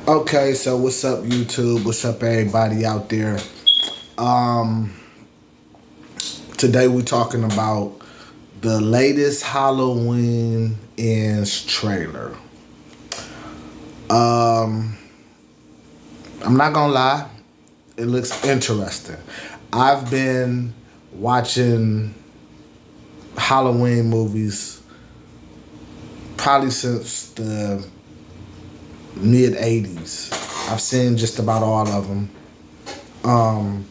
Okay, so what's up, YouTube? What's up, everybody out there? Um, Today we're talking about the latest Halloween Ends trailer. Um, I'm not gonna lie, it looks interesting. I've been watching Halloween movies probably since the mid '80s. I've seen just about all of them. Um,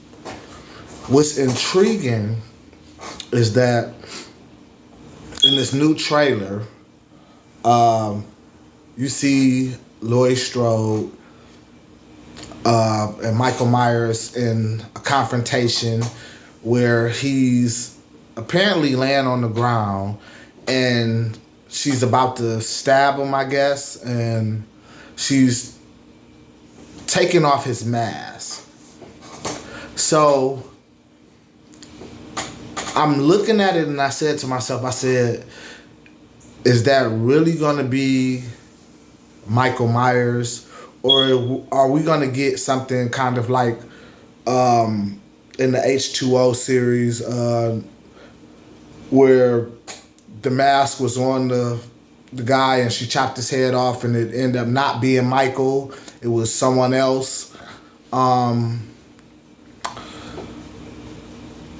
what's intriguing is that in this new trailer, um, you see Laurie Strode and Michael Myers in a confrontation where he's apparently laying on the ground and she's about to stab him, I guess, and she's taking off his mask. So I'm looking at it and I said to myself, is that really going to be Michael Myers? Or are we going to get something kind of like in the H2O series where the mask was on the guy and she chopped his head off and it ended up not being Michael. It was someone else.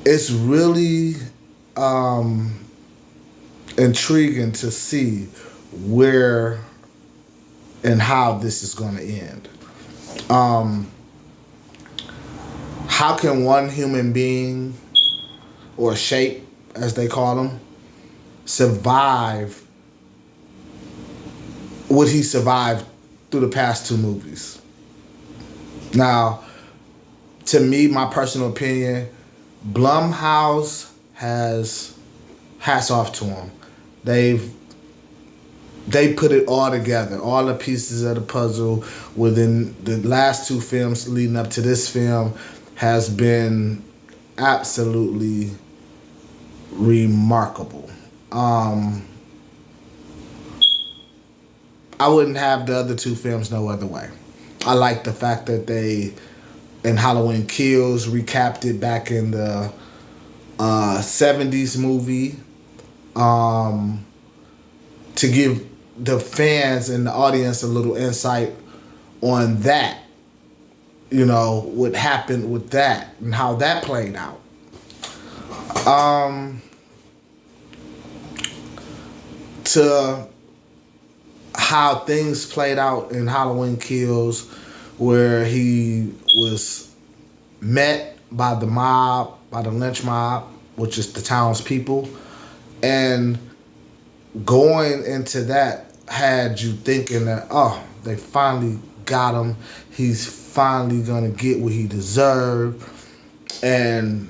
It's really intriguing to see where and how this is going to end. Um, how can one human being, or shape as they call them, survive what he survived through the past two movies? Now, to me, my personal opinion, Blumhouse has hats off to them. They put it all together, all the pieces of the puzzle within the last two films leading up to this film has been absolutely remarkable. I wouldn't have the other two films no other way. I like the fact that they, in Halloween Kills, recapped it back in the 70s movie to give the fans and the audience a little insight on that, what happened with that and how that played out. To how things played out in Halloween Kills, where he was met by the mob, by the lynch mob, which is the townspeople, and going into that had you thinking that, oh, they finally got him. He's finally gonna get what he deserved, and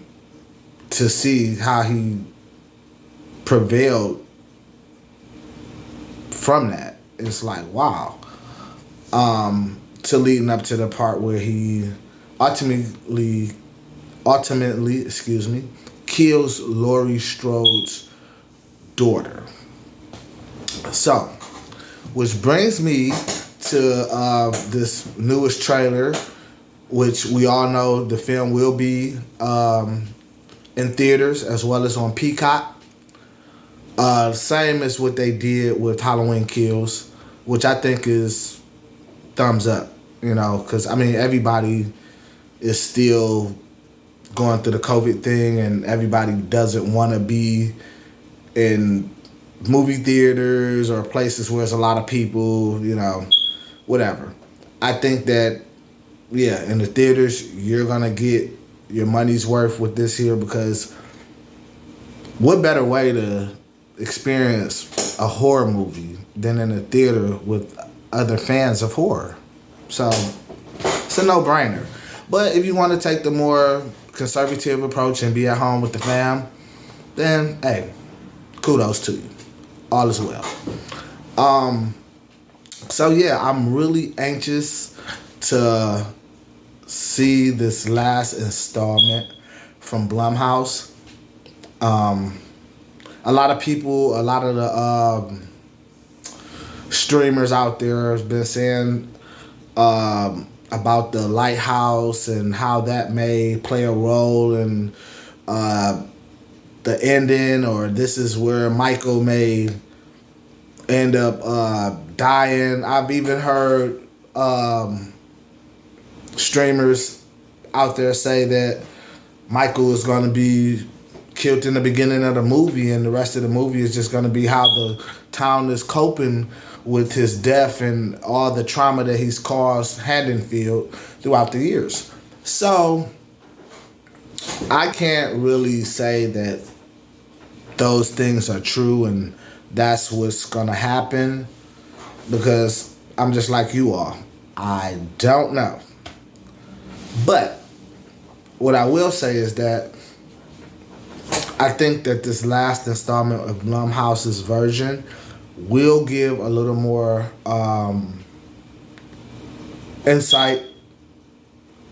to see how he prevailed from that, it's like, wow. To leading up to the part where he ultimately, kills Laurie Strode's daughter. So, which brings me to this newest trailer, which we all know the film will be in theaters as well as on Peacock. Same as what they did with Halloween Kills, which I think is thumbs up, because everybody is still going through the COVID thing and everybody doesn't want to be in movie theaters or places where there's a lot of people, whatever. I think that, yeah, in the theaters, you're going to get your money's worth with this here, because what better way to experience a horror movie than in a theater with other fans of horror? So it's a no-brainer. But if you want to take the more conservative approach and be at home with the fam, then hey, kudos to you. All is well. So yeah, I'm really anxious to see this last installment from Blumhouse. A lot of people, a lot of the streamers out there have been saying about the lighthouse and how that may play a role in uh, the ending, or this is where Michael may end up dying. I've even heard streamers out there say that Michael is going to be killed in the beginning of the movie, and the rest of the movie is just going to be how the town is coping with his death and all the trauma that he's caused Haddonfield throughout the years. So I can't really say that those things are true and that's what's going to happen, because I'm just like you are. I don't know. But what I will say is that I think that this last installment of Blumhouse's version will give a little more insight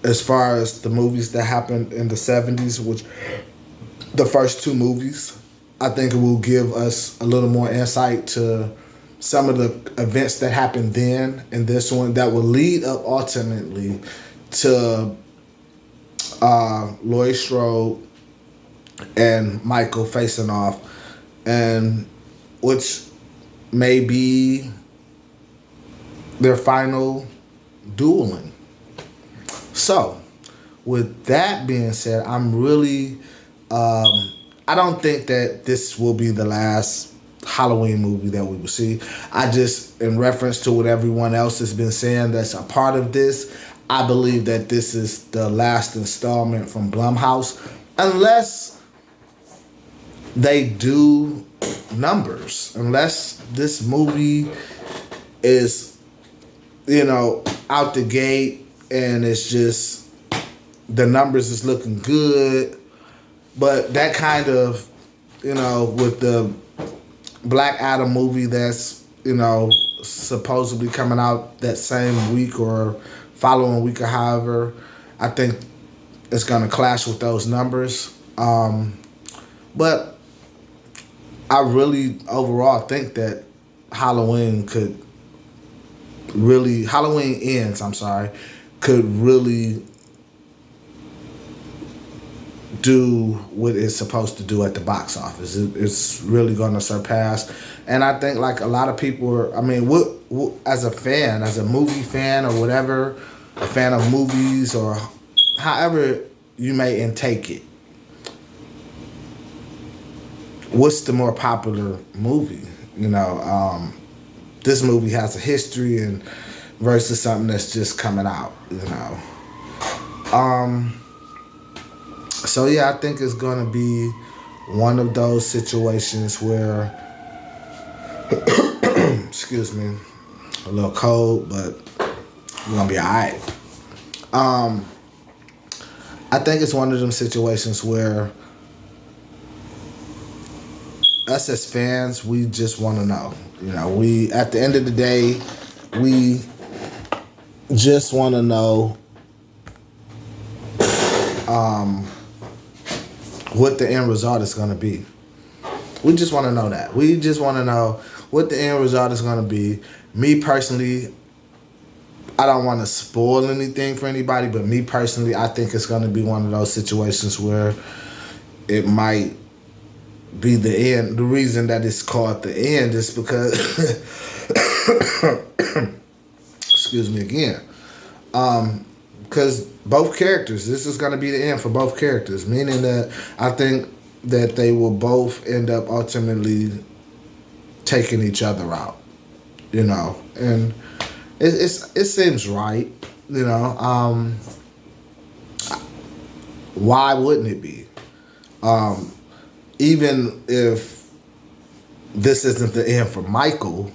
as far as the movies that happened in the 70s, which the first two movies. I think it will give us a little more insight to some of the events that happened then in this one that will lead up ultimately to Laurie Strode and Michael facing off, and which may be their final dueling. So, with that being said, I'm really, I don't think that this will be the last Halloween movie that we will see. I just, in reference to what everyone else has been saying that's a part of this, I believe that this is the last installment from Blumhouse, unless they do numbers, unless this movie is, out the gate and it's just the numbers is looking good. But that kind of, with the Black Adam movie that's, supposedly coming out that same week or following week or however, I think it's going to clash with those numbers. But I really overall think that Halloween Ends, could really do what it's supposed to do at the box office. It's really going to surpass. And I think like a lot of people what as a fan, as a movie fan or whatever, a fan of movies or however you may intake it, what's the more popular movie? This movie has a history and versus something that's just coming out, So yeah, I think it's gonna be one of those situations where excuse me, a little cold, but we're gonna be alright. I think it's one of them situations where us as fans, we just want to know. We at the end of the day, we just want to know what the end result is going to be. We just want to know that. We just want to know what the end result is going to be. Me personally, I don't want to spoil anything for anybody, but me personally, I think it's going to be one of those situations where it might be the end. The reason that it's called the end is because excuse me again, because both characters, this is going to be the end for both characters, meaning that I think that they will both end up ultimately taking each other out, and it seems right, why wouldn't it be? Even if this isn't the end for Michael,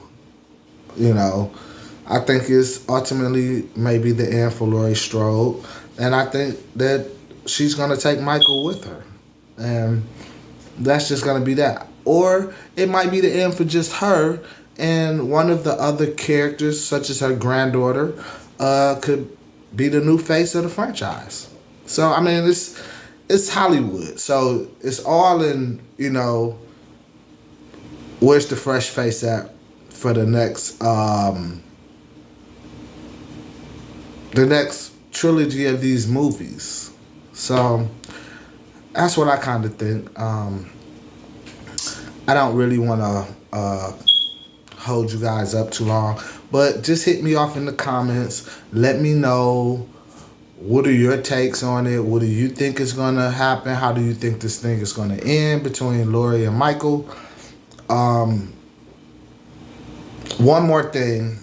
I think it's ultimately maybe the end for Laurie Strode. And I think that she's going to take Michael with her. And that's just going to be that. Or it might be the end for just her, and one of the other characters, such as her granddaughter, could be the new face of the franchise. So, it's Hollywood. So it's all in, where's the fresh face at for the next the next trilogy of these movies. So that's what I kind of think. I don't really want to hold you guys up too long, but just hit me off in the comments. Let me know, what are your takes on it? What do you think is going to happen? How do you think this thing is going to end between Lori and Michael? One more thing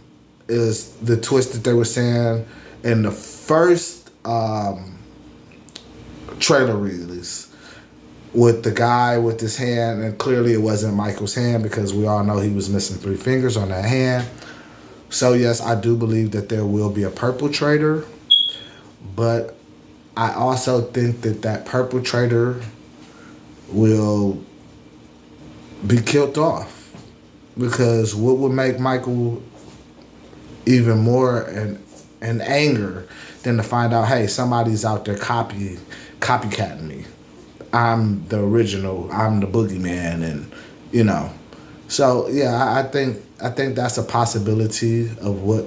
is the twist that they were saying in the first trailer release with the guy with his hand, and clearly it wasn't Michael's hand because we all know he was missing 3 fingers on that hand. So yes, I do believe that there will be a perpetrator, but I also think that that perpetrator will be killed off, because what would make Michael even more in anger than to find out, hey, somebody's out there copycatting me. I'm the original. I'm the boogeyman, and you know. So yeah, I think that's a possibility of what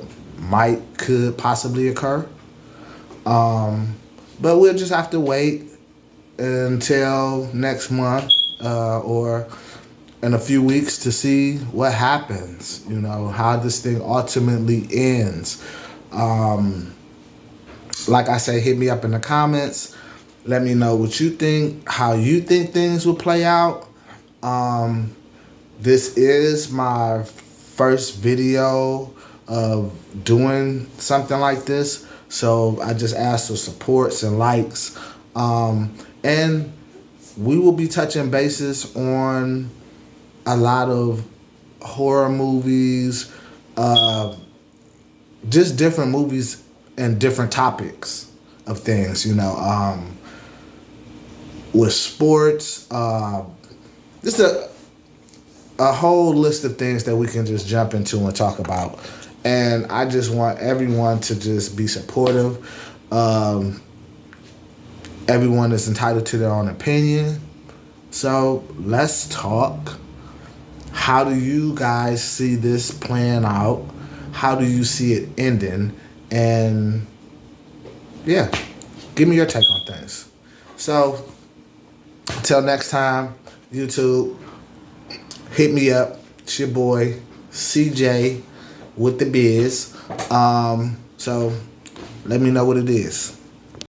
could possibly occur. But we'll just have to wait until next month or in a few weeks to see what happens. You know, how this thing ultimately ends. Like I say, hit me up in the comments. Let me know what you think, how you think things will play out. This is my first video of doing something like this, so I just ask for supports and likes. And we will be touching bases on a lot of horror movies, just different movies and different topics of things, you know, with sports, just a whole list of things that we can just jump into and talk about. And I just want everyone to just be supportive. Everyone is entitled to their own opinion. So let's talk. How do you guys see this playing out? How do you see it ending? And yeah, give me your take on things. So until next time, YouTube, hit me up. It's your boy CJ with the biz. So let me know what it is.